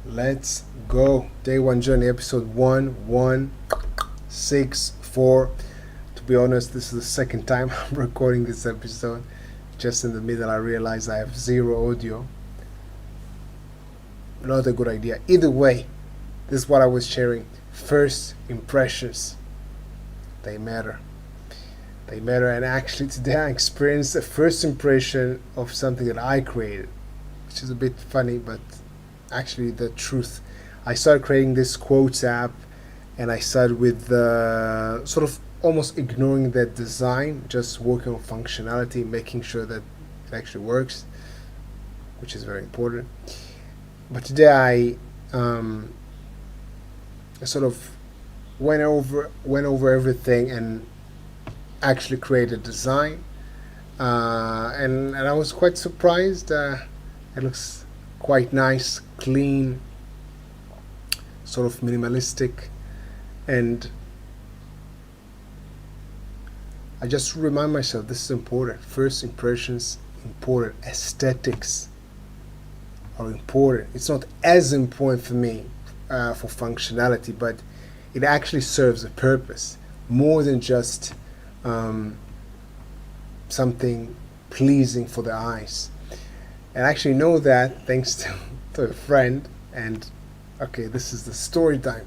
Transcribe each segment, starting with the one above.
Let's go. Day one journey, episode 1164. To be honest, this is the second time I'm recording this episode. Just in the middle, I realized I have zero audio. Not a good idea. Either way, this is what I was sharing. First impressions, they matter. They matter, and actually, today I experienced a first impression of something that I created, which is a bit funny, but actually the truth. I started creating this quotes app, and I started with sort of almost ignoring the design, just working on functionality, making sure that it actually works, which is very important. But today I sort of went over everything and actually created design, and I was quite surprised. It looks quite nice, clean, sort of minimalistic, and I just remind myself this is important. First impressions important. Aesthetics are important. It's not as important for me for functionality, but it actually serves a purpose more than just something pleasing for the eyes. And I actually know that thanks to a friend. And okay, this is the story time.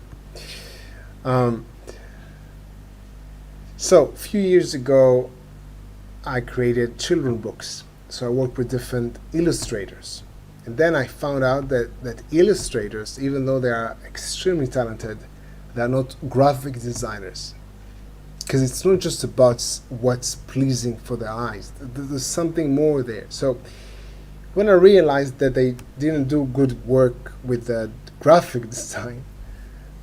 So a few years ago, I created children books. So I worked with different illustrators. And then I found out that illustrators, even though they are extremely talented, they are not graphic designers. Because it's not just about what's pleasing for the eyes. There's something more there. So when I realized that they didn't do good work with the graphic design,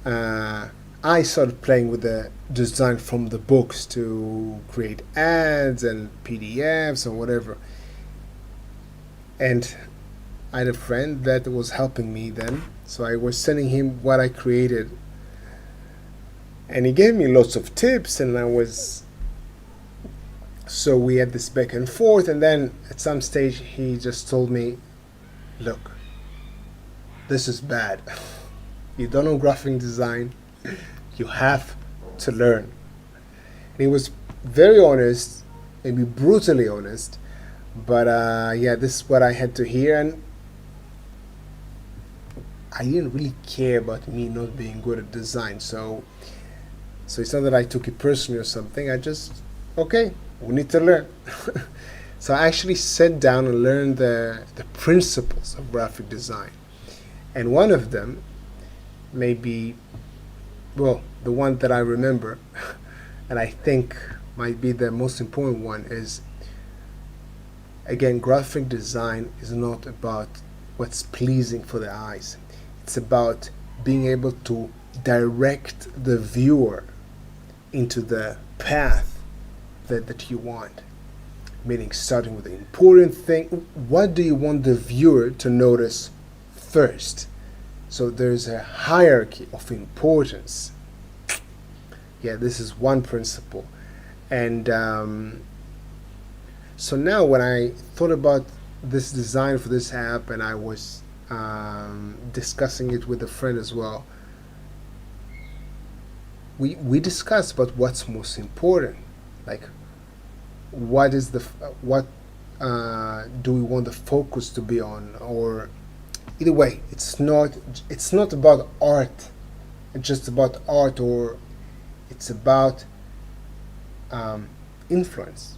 I started playing with the design from the books to create ads and PDFs or whatever. And I had a friend that was helping me then, so I was sending him what I created. And he gave me lots of tips, and so we had this back and forth, and then at some stage he just told me, look, this is bad. You don't know graphic design. You have to learn. And he was very honest, maybe brutally honest, but yeah, this is what I had to hear. And I didn't really care about me not being good at design, so it's not that I took it personally or something. I just, okay, we need to learn. So I actually sat down and learned the principles of graphic design. And one of them, maybe, well, the one that I remember, and I think might be the most important one, is, again, graphic design is not about what's pleasing for the eyes. It's about being able to direct the viewer into the path that you want. Meaning, starting with the important thing. What do you want the viewer to notice first? So there's a hierarchy of importance. Yeah, this is one principle. And so now when I thought about this design for this app, and I was discussing it with a friend as well, we discussed about what's most important. Like, what is what do we want the focus to be on? Or either way, it's not about art. It's just about art, or it's about influence.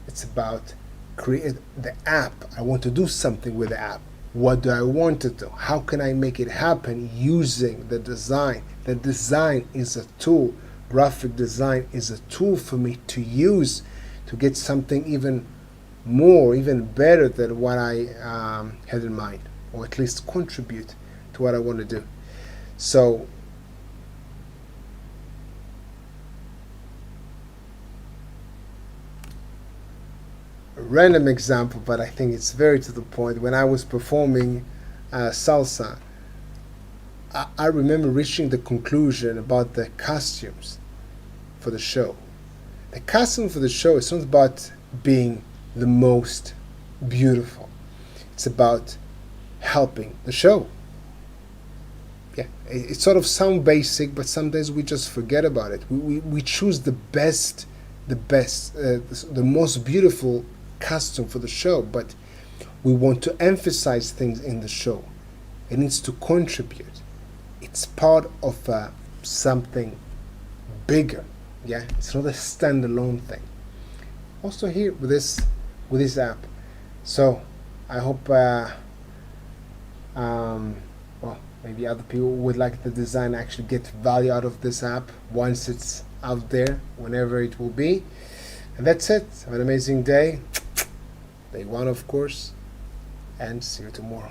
It's about create the app. I want to do something with the app. What do I want to do? How can I make it happen using the design? The design is a tool. Graphic design is a tool for me to use to get something even more, even better than what I had in mind, or at least contribute to what I want to do. So a random example, but I think it's very to the point. When I was performing salsa, I remember reaching the conclusion about the costumes for the show. The costume for the show is not about being the most beautiful. It's about helping the show. yeah, it sort of sounds basic, but sometimes we just forget about it. We choose the best, the most beautiful costume for the show, but we want to emphasize things in the show. It needs to contribute. It's part of something bigger. Yeah, it's not a standalone thing. Also here with this app. So I hope well, maybe other people would like the design, actually get value out of this app once it's out there, whenever it will be. And that's it. Have an amazing day. Day one, of course, and see you tomorrow.